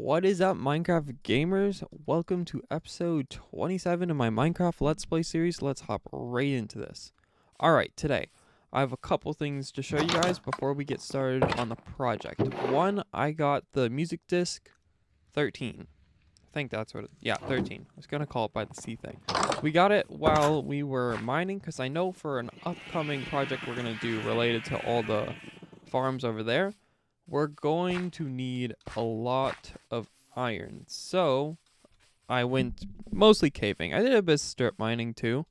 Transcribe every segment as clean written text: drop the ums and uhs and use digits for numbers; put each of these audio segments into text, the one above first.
What is up, Minecraft gamers? Welcome to episode 27 of my Minecraft Let's Play series. Let's hop right into this. Alright, today I have a couple things to show you guys before we get started on the project. One, I got the music disc 13. I think that's what yeah, 13. I was going to call it by the C thing. We got it while we were mining because I know for an upcoming project we're going to do related to all the farms over there, we're going to need a lot of iron. So I went mostly caving. I did a bit of strip mining too.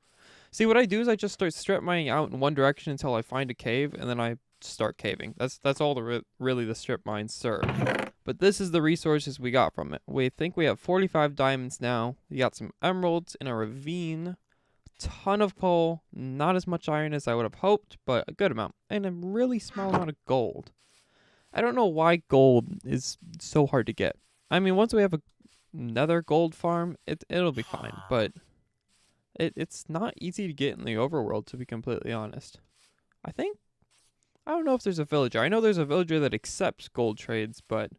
See, what I do is I just start strip mining out in one direction until I find a cave, and then I start caving. That's all really the strip mines serve. But this is the resources we got from it. We think we have 45 diamonds now. We got some emeralds in a ravine, ton of coal, not as much iron as I would have hoped, but a good amount, and a really small amount of gold. I don't know why gold is so hard to get. I mean, once we have another gold farm, it'll be fine, but it's not easy to get in the overworld, to be completely honest. I don't know if there's a villager. I know there's a villager that accepts gold trades, but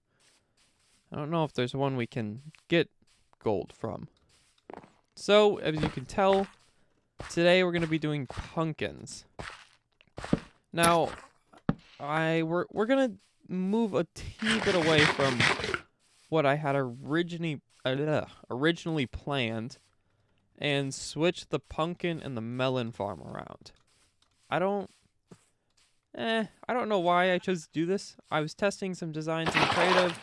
I don't know if there's one we can get gold from. So, as you can tell, today we're going to be doing pumpkins. Now, we're going to move a teeny bit away from what I had originally planned and switch the pumpkin and the melon farm around. I don't know why I chose to do this. I was testing some designs in creative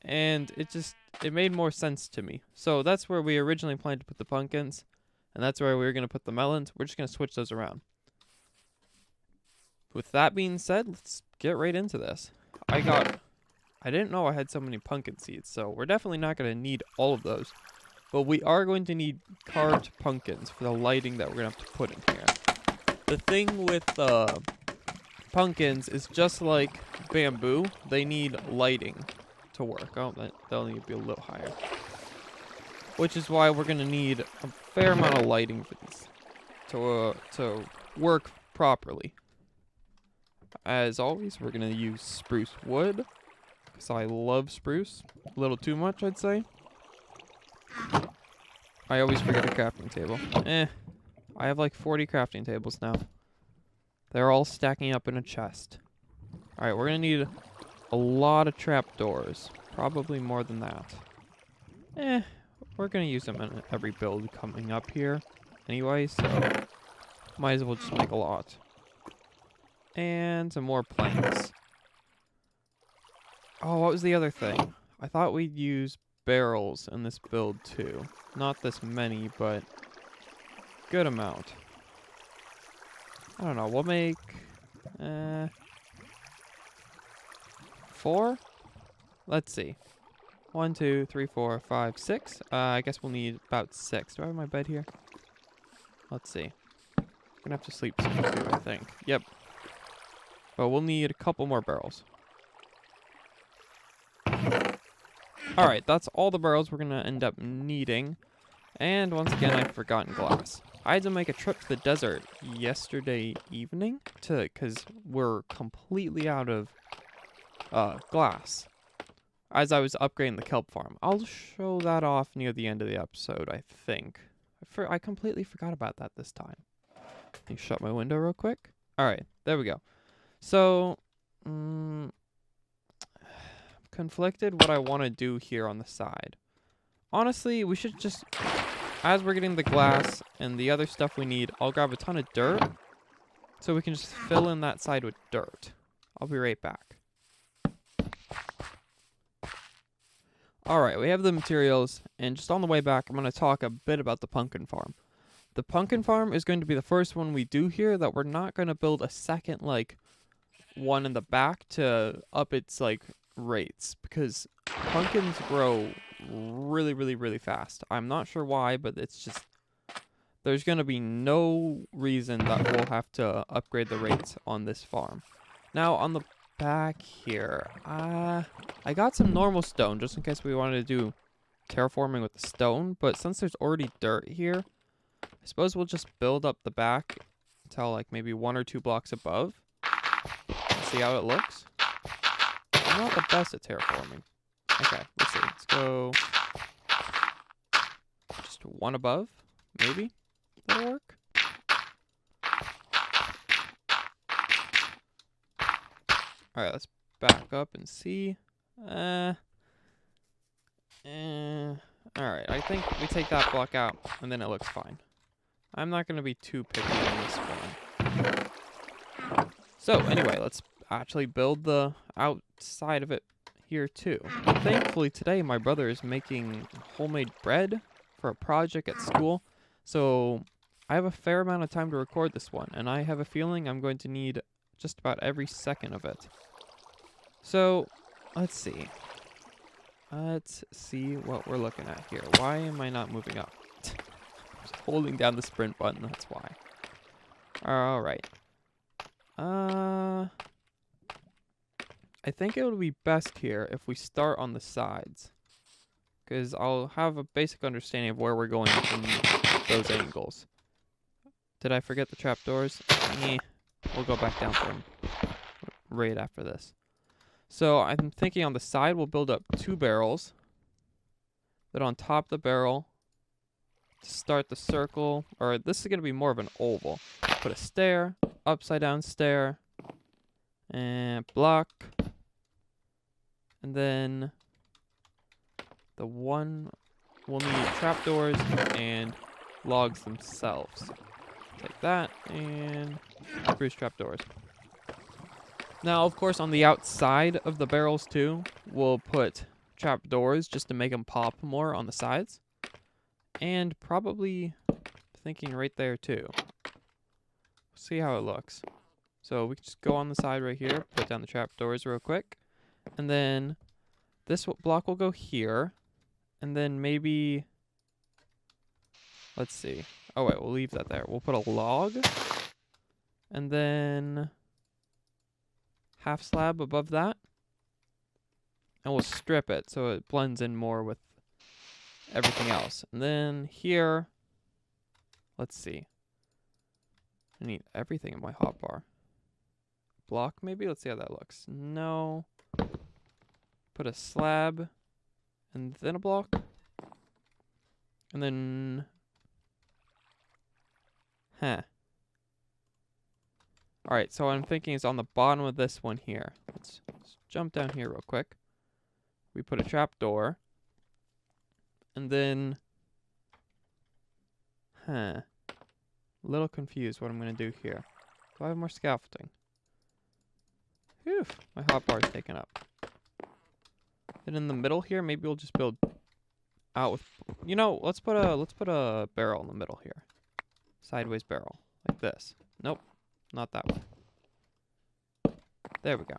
and it made more sense to me. So that's where we originally planned to put the pumpkins, and that's where we were going to put the melons. We're just going to switch those around. With that being said, let's get right into this. I didn't know I had so many pumpkin seeds, so we're definitely not going to need all of those. But we are going to need carved pumpkins for the lighting that we're going to have to put in here. The thing with pumpkins is just like bamboo, they need lighting to work. Oh, they'll need to be a little higher. Which is why we're going to need a fair amount of lighting for these to work properly. As always, we're going to use spruce wood, because I love spruce. A little too much, I'd say. I always forget a crafting table. I have like 40 crafting tables now. They're all stacking up in a chest. Alright, we're going to need a lot of trapdoors. Probably more than that. We're going to use them in every build coming up here anyway, so might as well just make a lot. And some more planks. Oh, what was the other thing? I thought we'd use barrels in this build too. Not this many, but good amount. I don't know, we'll make 4? Let's see. 1, 2, 3, 4, 5, 6. I guess we'll need about 6. Do I have my bed here? Let's see. I'm gonna have to sleep soon too, I think. Yep. But we'll need a couple more barrels. Alright, that's all the barrels we're going to end up needing. And once again, I've forgotten glass. I had to make a trip to the desert yesterday evening because we're completely out of glass. As I was upgrading the kelp farm. I'll show that off near the end of the episode, I think. I completely forgot about that this time. Let me shut my window real quick. Alright, there we go. So, conflicted what I want to do here on the side. Honestly, we should just, as we're getting the glass and the other stuff we need, I'll grab a ton of dirt so we can just fill in that side with dirt. I'll be right back. Alright, we have the materials, and just on the way back, I'm going to talk a bit about the pumpkin farm. The pumpkin farm is going to be the first one we do here that we're not going to build a second, one in the back to up its rates, because pumpkins grow really, really, really fast. I'm not sure why, but it's just there's going to be no reason that we'll have to upgrade the rates on this farm. Now on the back here, I got some normal stone just in case we wanted to do terraforming with the stone, but since there's already dirt here, I suppose we'll just build up the back until maybe 1 or 2 blocks above. See how it looks? I'm not the best at terraforming. Okay, let's see. Let's go just one above, maybe. That'll work. Alright, let's back up and see. Alright, I think we take that block out, and then it looks fine. I'm not going to be too picky on this one. So, anyway, let's actually build the outside of it here, too. Thankfully, today, my brother is making homemade bread for a project at school. So, I have a fair amount of time to record this one, and I have a feeling I'm going to need just about every second of it. So, let's see. Let's see what we're looking at here. Why am I not moving up? Just holding down the sprint button, that's why. Alright. I think it would be best here if we start on the sides. Because I'll have a basic understanding of where we're going from those angles. Did I forget the trapdoors? We'll go back down for them right after this. So I'm thinking on the side we'll build up 2 barrels. Then on top of the barrel, to start the circle, or this is going to be more of an oval. Put a stair, upside down stair, and block. And then the one will need trapdoors and logs themselves. Take that and spruce trapdoors. Now, of course, on the outside of the barrels, too, we'll put trapdoors just to make them pop more on the sides. And probably thinking right there, too. See how it looks. So we can just go on the side right here, put down the trapdoors real quick. And then this block will go here. And then maybe... Let's see. Oh, wait, we'll leave that there. We'll put a log. And then... half slab above that, and we'll strip it so it blends in more with everything else. And then here, let's see, I need everything in my hotbar. Block maybe? Let's see how that looks. No. Put a slab and then a block, and then Alright, so what I'm thinking is on the bottom of this one here. Let's jump down here real quick. We put a trapdoor. And then... A little confused what I'm going to do here. Do I have more scaffolding? Phew, my hotbar is taken up. Then in the middle here, maybe we'll just build out with... You know, let's put a barrel in the middle here. Sideways barrel. Like this. Nope. Not that way. There we go.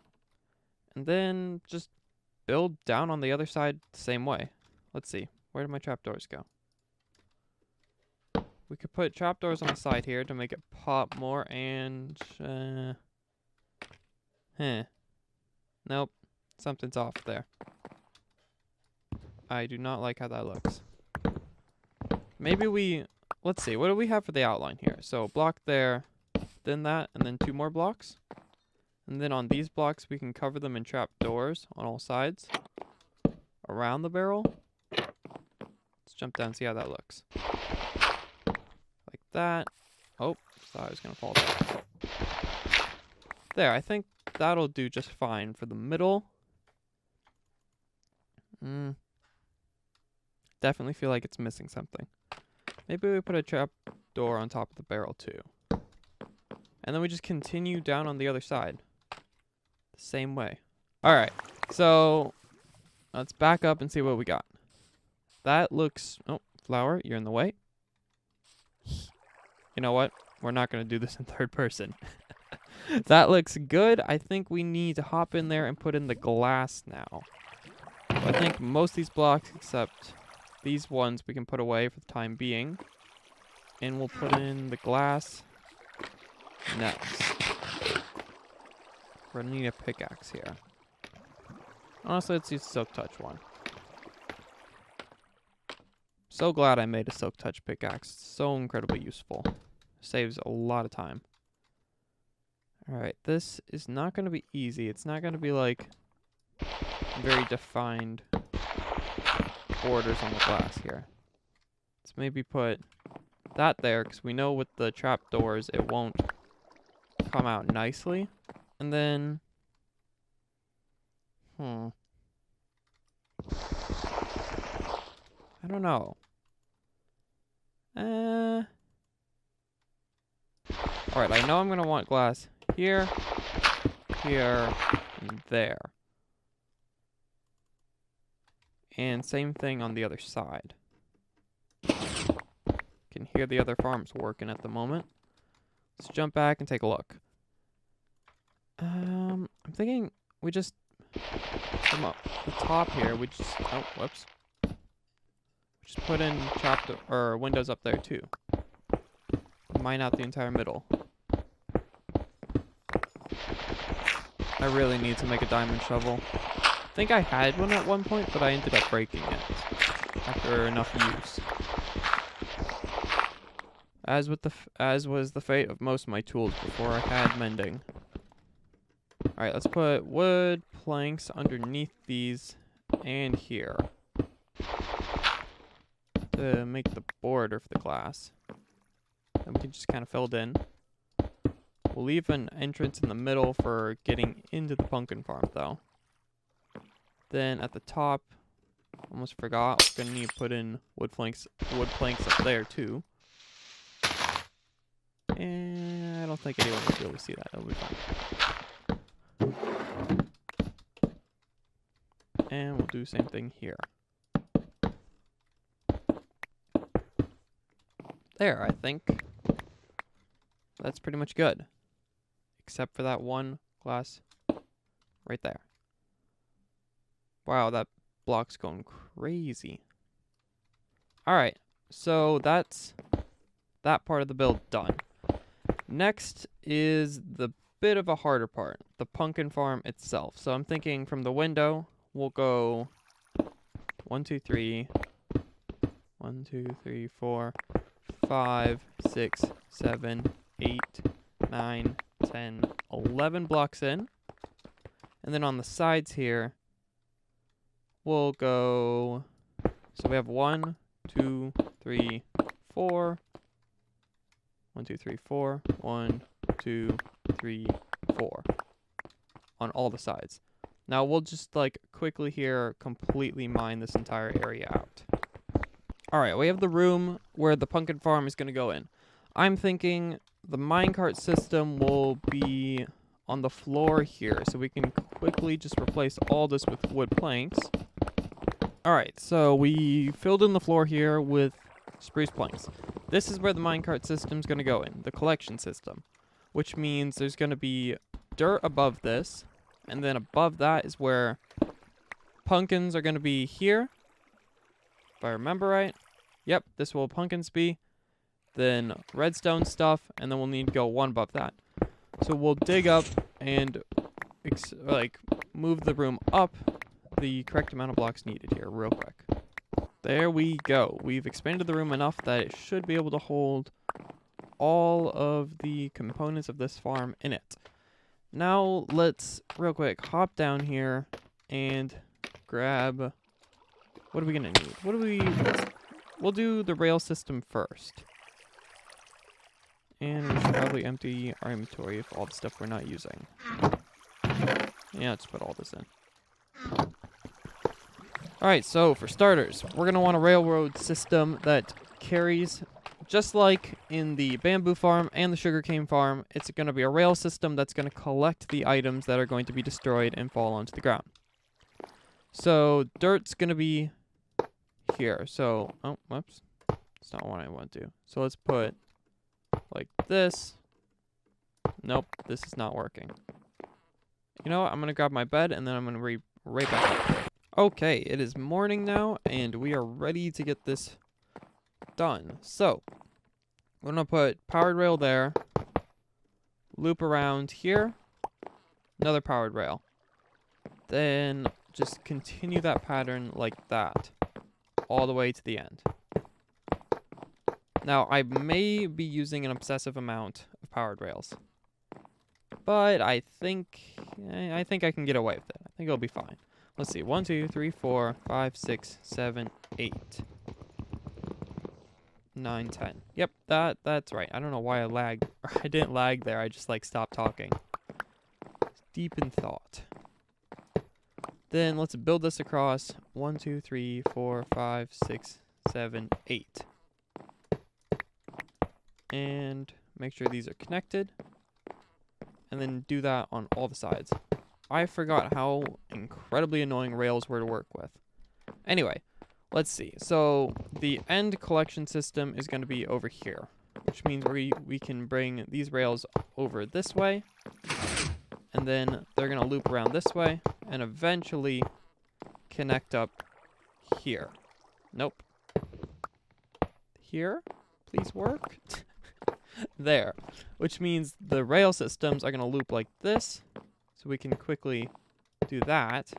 And then just build down on the other side the same way. Let's see. Where did my trapdoors go? We could put trapdoors on the side here to make it pop more and... Nope. Something's off there. I do not like how that looks. Maybe we... Let's see. What do we have for the outline here? So block there... Then that, and then 2 more blocks. And then on these blocks, we can cover them in trapdoors on all sides. Around the barrel. Let's jump down and see how that looks. Like that. Oh, thought I was going to fall down. There, I think that'll do just fine for the middle. Definitely feel like it's missing something. Maybe we put a trapdoor on top of the barrel too. And then we just continue down on the other side. The same way. Alright, so let's back up and see what we got. That looks... Oh, flower, you're in the way. You know what? We're not going to do this in third person. That looks good. I think we need to hop in there and put in the glass now. So I think most of these blocks, except these ones, we can put away for the time being. And we'll put in the glass... next. We're gonna need a pickaxe here. Honestly, let's use Silk Touch one. So glad I made a Silk Touch pickaxe. So incredibly useful. Saves a lot of time. Alright, this is not gonna be easy. It's not gonna be like very defined borders on the glass here. Let's maybe put that there, because we know with the trapdoors it won't come out nicely. And then, I don't know. Alright, I know I'm going to want glass here, here, and there. And same thing on the other side. Can hear the other farms working at the moment. Let's jump back and take a look. I'm thinking we just from up the top here. We just whoops. Just put in windows up there too. Mine out the entire middle. I really need to make a diamond shovel. I think I had one at one point, but I ended up breaking it after enough use. As was the fate of most of my tools before I had mending. Alright, let's put wood planks underneath these and here to make the border for the glass. And we can just kind of fill it in. We'll leave an entrance in the middle for getting into the pumpkin farm though. Then at the top, almost forgot, we're gonna need to put in wood planks up there too. And I don't think anyone will be able to see that. That'll be fine. And we'll do the same thing here. There, I think. That's pretty much good. Except for that one glass right there. Wow, that block's going crazy. Alright, so that's that part of the build done. Next is the bit of a harder part, the pumpkin farm itself. So I'm thinking from the window, we'll go 1, 2, 3, 1, 2, 3, 4, 5, 6, 7, 8, 9, 10, 11 blocks in. And then on the sides here, we'll go, so we have 1, 2, 3, 4. 1, 2, 3, 4. 1, 2, 3, 4. On all the sides. Now we'll just like quickly here completely mine this entire area out. Alright, we have the room where the pumpkin farm is going to go in. I'm thinking the minecart system will be on the floor here, so we can quickly just replace all this with wood planks. Alright, so we filled in the floor here with spruce planks. This is where the minecart system is going to go in, the collection system, which means there's going to be dirt above this, and then above that is where pumpkins are going to be here, if I remember right. Yep, this will pumpkins be, then redstone stuff, and then we'll need to go one above that. So we'll dig up and move the room up the correct amount of blocks needed here real quick. There we go. We've expanded the room enough that it should be able to hold all of the components of this farm in it. Now let's real quick hop down here and grab, what are we gonna need? We'll do the rail system first. And we should probably empty our inventory of all the stuff we're not using. Yeah, let's put all this in. Alright, so for starters, we're going to want a railroad system that carries, just like in the bamboo farm and the sugarcane farm, it's going to be a rail system that's going to collect the items that are going to be destroyed and fall onto the ground. So, dirt's going to be here. So, oh, whoops. That's not what I want to do. So let's put like this. Nope, this is not working. You know what? I'm going to grab my bed and then I'm going to right back up. Okay, it is morning now, and we are ready to get this done. So, we're going to put powered rail there, loop around here, another powered rail. Then just continue that pattern like that, all the way to the end. Now, I may be using an obsessive amount of powered rails, but I think I can get away with it. I think it'll be fine. Let's see. 1, 2, 3, 4, 5, 6, 7, 8, 9, 10. Yep, that's right. I don't know why I lagged. I didn't lag there. I just like stopped talking. Deep in thought. Then let's build this across 1, 2, 3, 4, 5, 6, 7, 8. And make sure these are connected. And then do that on all the sides. I forgot how incredibly annoying rails were to work with. Anyway, let's see. So the end collection system is going to be over here, which means we can bring these rails over this way. And then they're going to loop around this way and eventually connect up here. Nope. Here? Please work. There. Which means the rail systems are going to loop like this. So we can quickly do that.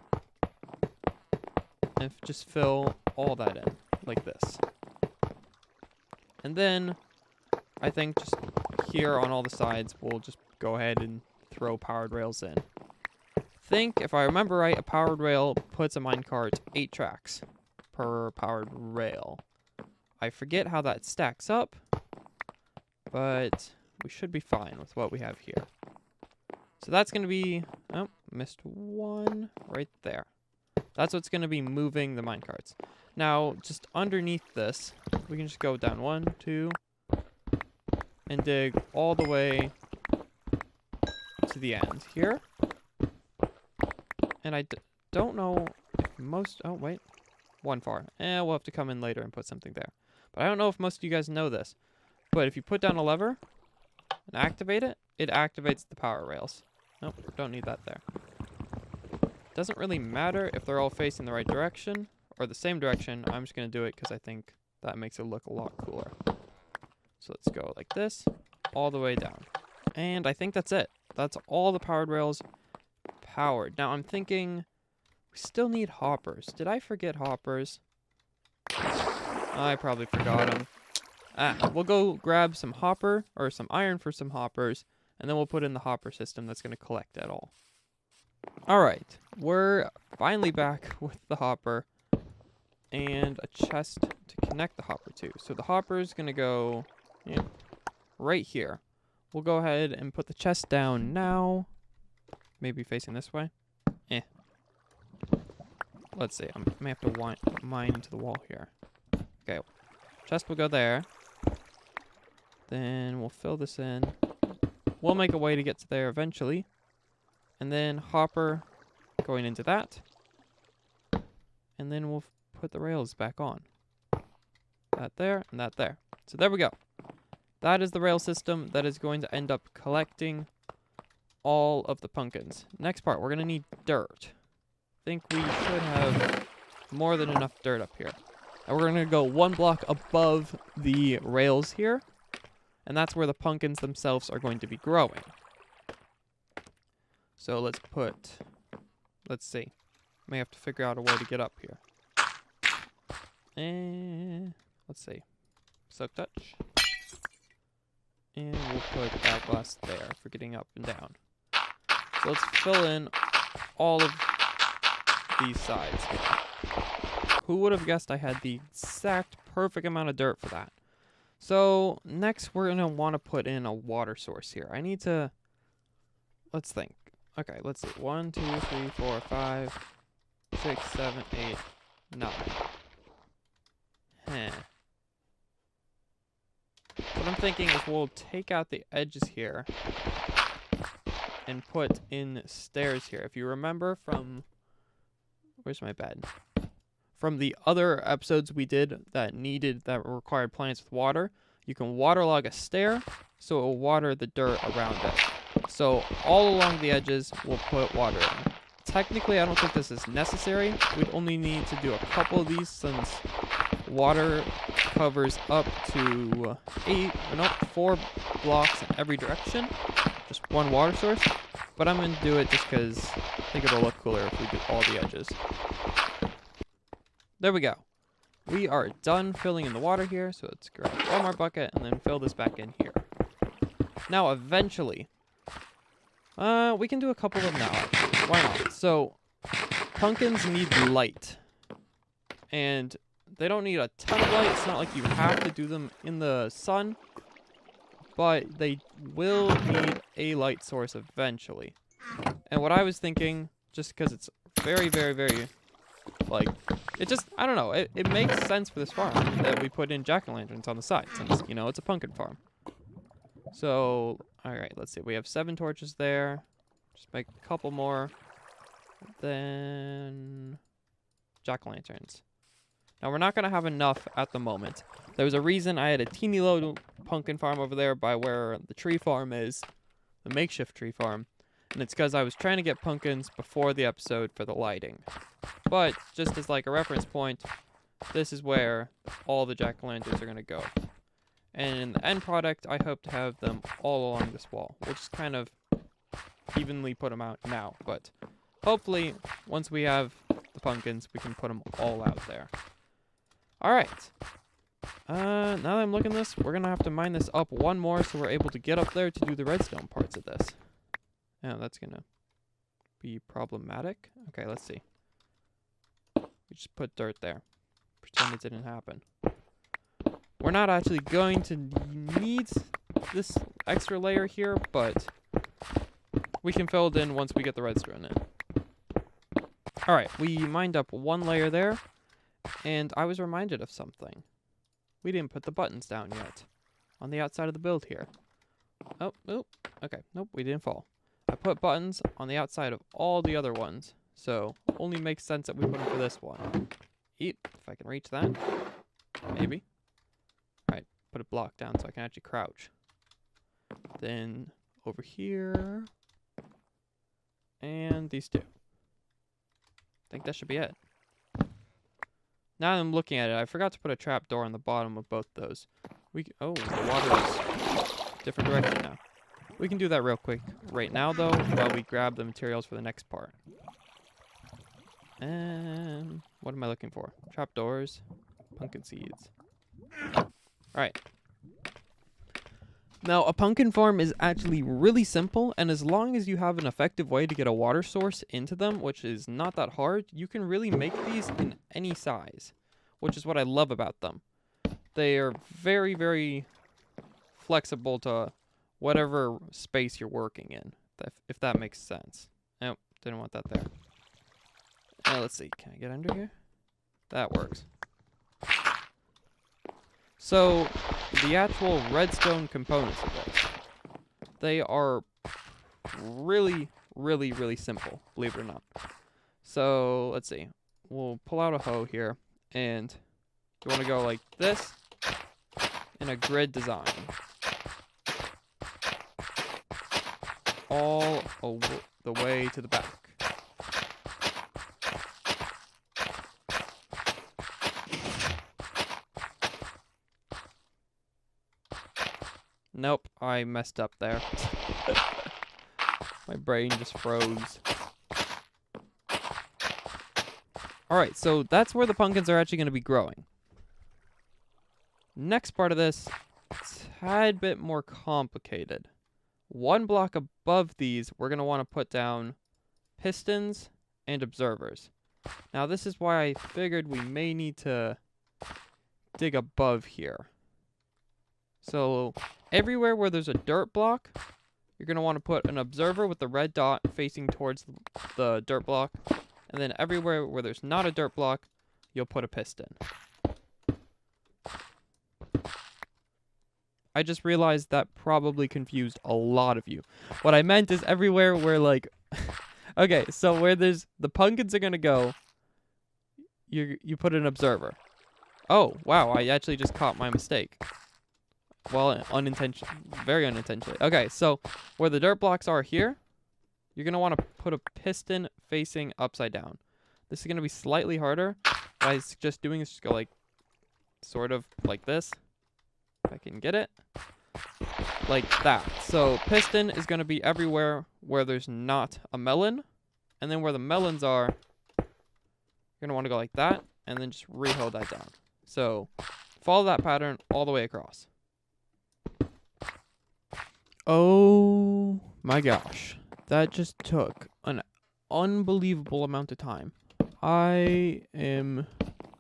And just fill all that in like this. And then I think just here on all the sides, we'll just go ahead and throw powered rails in. Think, if I remember right, a powered rail puts a minecart 8 tracks per powered rail. I forget how that stacks up, but we should be fine with what we have here. So that's going to be, oh, missed one right there. That's what's going to be moving the minecarts. Now, just underneath this, we can just go down 1, 2, and dig all the way to the end here. And I don't know if most, oh wait, one far. We'll have to come in later and put something there. But I don't know if most of you guys know this, but if you put down a lever and activate it, it activates the power rails. Nope, don't need that there. Doesn't really matter if they're all facing the right direction or the same direction. I'm just going to do it because I think that makes it look a lot cooler. So let's go like this, all the way down. And I think that's it. That's all the powered rails powered. Now I'm thinking we still need hoppers. Did I forget hoppers? I probably forgot them. We'll go grab some hopper or some iron for some hoppers, and then we'll put in the hopper system that's going to collect it all. Alright, we're finally back with the hopper and a chest to connect the hopper to. So the hopper is going to go right here. We'll go ahead and put the chest down now. Maybe facing this way. Let's see. I may have to mine into the wall here. Okay. Chest will go there. Then we'll fill this in. We'll make a way to get to there eventually. And then hopper going into that. And then we'll put the rails back on. That there and that there. So there we go. That is the rail system that is going to end up collecting all of the pumpkins. Next part, we're going to need dirt. I think we should have more than enough dirt up here. And we're going to go 1 block above the rails here. And that's where the pumpkins themselves are going to be growing. So let's see. May have to figure out a way to get up here. And let's see. Silk touch. And we'll put that glass there for getting up and down. So let's fill in all of these sides here. Who would have guessed I had the exact perfect amount of dirt for that? So next we're going to want to put in a water source here. I need to, let's think. Okay, let's see. 1, 2, 3, 4, 5, 6, 7, 8, 9. What I'm thinking is we'll take out the edges here and put in stairs here. If you remember from, where's my bed? From the other episodes we did that required plants with water, you can waterlog a stair so it will water the dirt around it. So all along the edges, we'll put water in. Technically, I don't think this is necessary. We'd only need to do a couple of these since water covers up to 4 blocks in every direction. Just one water source. But I'm going to do it just because I think it'll look cooler if we do all the edges. There we go. We are done filling in the water here, so let's grab one more bucket and then fill this back in here. Now, eventually, we can do a couple of them now, actually. Why not? So, pumpkins need light. And they don't need a ton of light. It's not like you have to do them in the sun. But they will need a light source eventually. And what I was thinking, just because it's very, very, very, like, it just, I don't know, it makes sense for this farm that we put in jack-o'-lanterns on the side, since, you know, it's a pumpkin farm. So, alright, let's see, we have 7 torches there. Just make a couple more. Then, jack-o'-lanterns. Now, we're not going to have enough at the moment. There was a reason I had a teeny little pumpkin farm over there by where the tree farm is, the makeshift tree farm. And it's because I was trying to get pumpkins before the episode for the lighting. But, just as like a reference point, this is where all the jack-o'-lanterns are going to go. And in the end product, I hope to have them all along this wall. We'll just kind of evenly put them out now. But hopefully, once we have the pumpkins, we can put them all out there. Alright. Now that I'm looking at this, we're going to have to mine this up one more so we're able to get up there to do the redstone parts of this. Now, that's going to be problematic. Okay, let's see. We just put dirt there. Pretend it didn't happen. We're not actually going to need this extra layer here, but we can fill it in once we get the redstone in. Alright, we mined up one layer there, and I was reminded of something. We didn't put the buttons down yet on the outside of the build here. Oh, okay, nope, we didn't fall. I put buttons on the outside of all the other ones, so only makes sense that we put them for this one. Eep, if I can reach that. Maybe. Alright, put a block down so I can actually crouch. Then over here. And these two. I think that should be it. Now that I'm looking at it, I forgot to put a trap door on the bottom of both those. Oh, the water is different direction now. We can do that real quick right now, though, while we grab the materials for the next part. And what am I looking for? Trapdoors, pumpkin seeds. Alright. Now, a pumpkin farm is actually really simple, and as long as you have an effective way to get a water source into them, which is not that hard, you can really make these in any size, which is what I love about them. They are very, very flexible to whatever space you're working in, if that makes sense. Nope, didn't want that there. Now, let's see, can I get under here? That works. So, the actual redstone components of this, they are really, really, really simple, believe it or not. So, let's see. We'll pull out a hoe here, and you want to go like this in a grid design. All the way to the back. Nope, I messed up there. My brain just froze. Alright, so that's where the pumpkins are actually going to be growing. Next part of this, it's a tad bit more complicated. One block above these, we're going to want to put down pistons and observers. Now, this is why I figured we may need to dig above here. So, everywhere where there's a dirt block, you're going to want to put an observer with the red dot facing towards the dirt block. And then everywhere where there's not a dirt block, you'll put a piston. I just realized that probably confused a lot of you. What I meant is everywhere where, like... okay, so where there's... the pumpkins are going to go, you put an observer. Oh, wow, I actually just caught my mistake. Well, very unintentionally. Okay, so where the dirt blocks are here, you're going to want to put a piston facing upside down. This is going to be slightly harder. What I suggest doing is just go like, sort of like this. If I can get it. Like that. So piston is going to be everywhere where there's not a melon. And then where the melons are, you're going to want to go like that. And then just re-hold that down. So follow that pattern all the way across. Oh my gosh. That just took an unbelievable amount of time. I am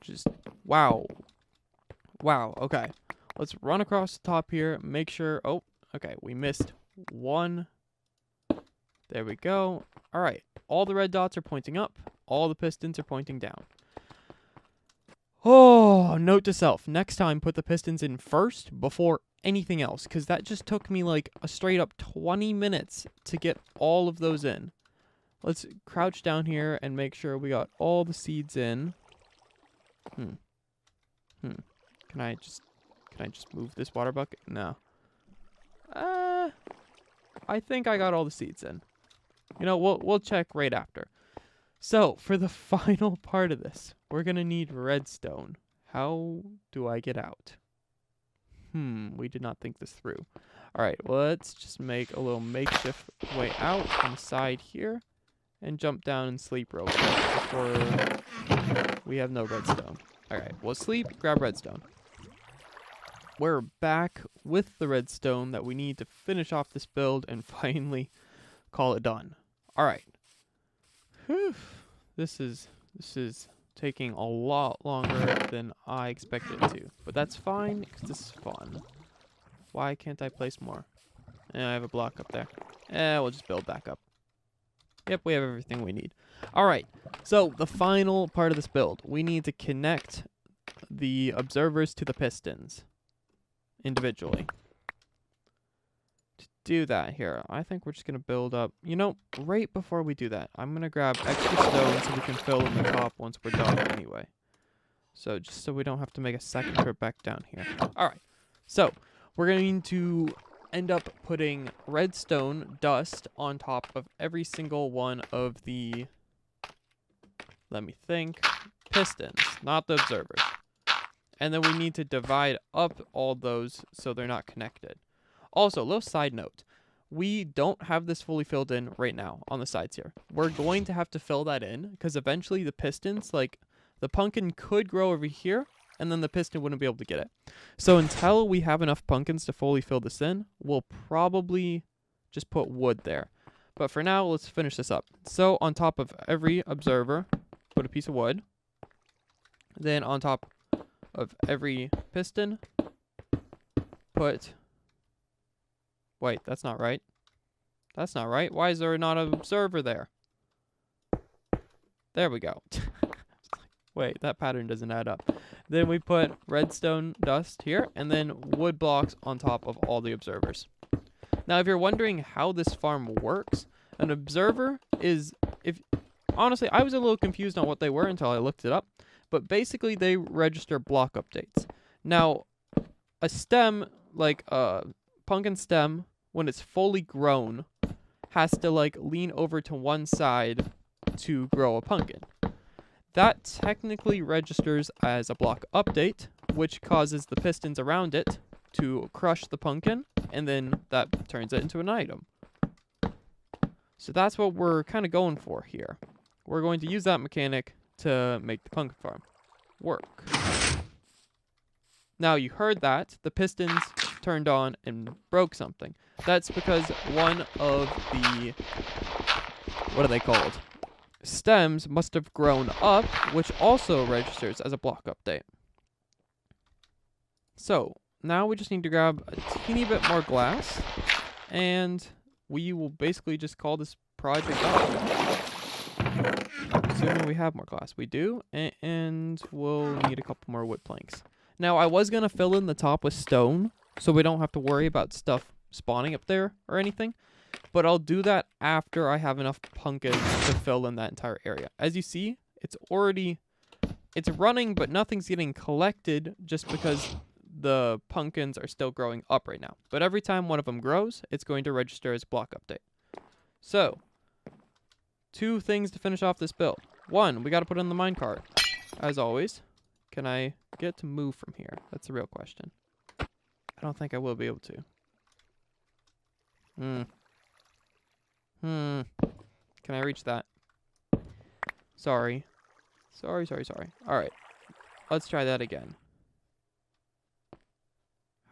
just... Wow. Wow, okay. Let's run across the top here. Make sure... Oh, okay. We missed one. There we go. All right. All the red dots are pointing up. All the pistons are pointing down. Oh, note to self. Next time, put the pistons in first before anything else, because that just took me like a straight up 20 minutes to get all of those in. Let's crouch down here and make sure we got all the seeds in. Can I just move this water bucket? No. I think I got all the seeds in. You know, we'll check right after. So, for the final part of this, we're going to need redstone. How do I get out? We did not think this through. All right, well, let's just make a little makeshift way out on the side here and jump down and sleep real quick before we have no redstone. All right, we'll sleep, grab redstone. We're back with the redstone that we need to finish off this build and finally call it done. All right. Whew. This is taking a lot longer than I expected it to, but that's fine because this is fun. Why can't I place more? I have a block up there. We'll just build back up. Yep, we have everything we need. All right, so the final part of this build, we need to connect the observers to the pistons individually. To do that here, I think we're just going to build up. You know, right before we do that, I'm going to grab extra stone so we can fill in the top once we're done anyway. So just so we don't have to make a second trip back down here. All right, so we're going to end up putting redstone dust on top of every single one of the, let me think, pistons, not the observers. And then we need to divide up all those so they're not connected. Also, a little side note. We don't have this fully filled in right now on the sides here. We're going to have to fill that in because eventually the pistons, like the pumpkin could grow over here and then the piston wouldn't be able to get it. So until we have enough pumpkins to fully fill this in, we'll probably just put wood there. But for now, let's finish this up. So on top of every observer, put a piece of wood. Then on top of every piston, put... Wait, that's not right. That's not right. Why is there not an observer there? There we go. Wait, that pattern doesn't add up. Then we put redstone dust here, and then wood blocks on top of all the observers. Now, if you're wondering how this farm works, an observer is... Honestly, I was a little confused on what they were until I looked it up. But basically, they register block updates. Now, a stem, like a pumpkin stem, when it's fully grown, has to like lean over to one side to grow a pumpkin. That technically registers as a block update, which causes the pistons around it to crush the pumpkin, and then that turns it into an item. So that's what we're kind of going for here. We're going to use that mechanic to make the pumpkin farm work. Now you heard that the pistons turned on and broke something. That's because one of the, what are they called? Stems must have grown up, which also registers as a block update. So now we just need to grab a teeny bit more glass, and we will basically just call this project up. Assuming we have more glass. We do, and we'll need a couple more wood planks. Now, I was going to fill in the top with stone, so we don't have to worry about stuff spawning up there or anything. But I'll do that after I have enough pumpkins to fill in that entire area. As you see, it's running, but nothing's getting collected just because the pumpkins are still growing up right now. But every time one of them grows, it's going to register as block update. So, 2 things to finish off this build. 1, we got to put in the minecart, as always. Can I get to move from here? That's the real question. I don't think I will be able to. Can I reach that? Sorry. Sorry. Alright. Let's try that again.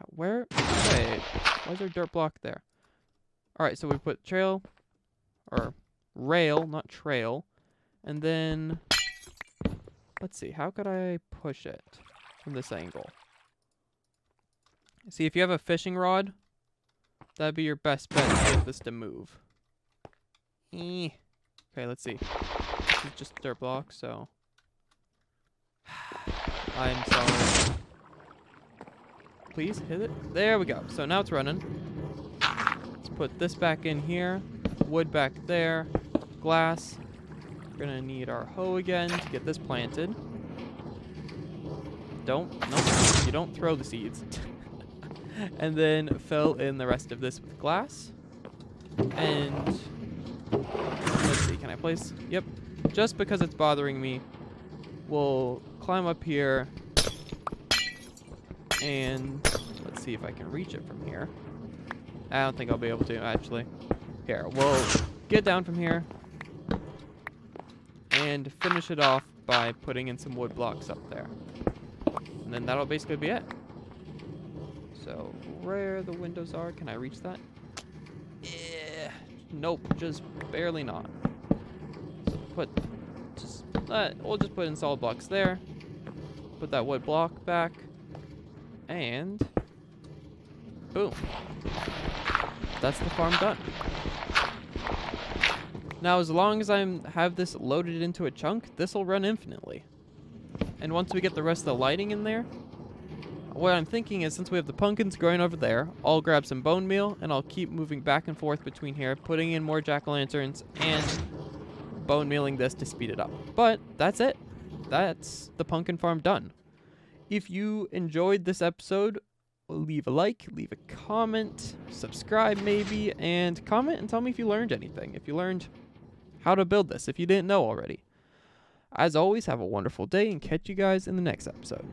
Where? Wait. Why is there a dirt block there? Alright, so we put trail. Or rail, not trail. And then let's see. How could I push it from this angle? See, if you have a fishing rod, that'd be your best bet to get this to move. Okay, let's see. This is just dirt block, so... I'm sorry. Please hit it. There we go. So now it's running. Let's put this back in here. Wood back there. Glass. We're gonna need our hoe again to get this planted. Nope, you don't throw the seeds. And then fill in the rest of this with glass. And let's see, can I place? Yep. Just because it's bothering me, we'll climb up here. And let's see if I can reach it from here. I don't think I'll be able to, actually. Here, we'll get down from here and finish it off by putting in some wood blocks up there. And then that'll basically be it. So, where the windows are, can I reach that? Yeah. Nope, just barely not. So we'll just put in solid blocks there. Put that wood block back. And boom. That's the farm done. Now, as long as I have this loaded into a chunk, this will run infinitely. And once we get the rest of the lighting in there, what I'm thinking is, since we have the pumpkins growing over there, I'll grab some bone meal and I'll keep moving back and forth between here, putting in more jack-o'-lanterns and bone mealing this to speed it up. But that's it. That's the pumpkin farm done. If you enjoyed this episode, leave a like, leave a comment, subscribe maybe, and comment and tell me if you learned anything. If you learned how to build this, if you didn't know already. As always, have a wonderful day and catch you guys in the next episode.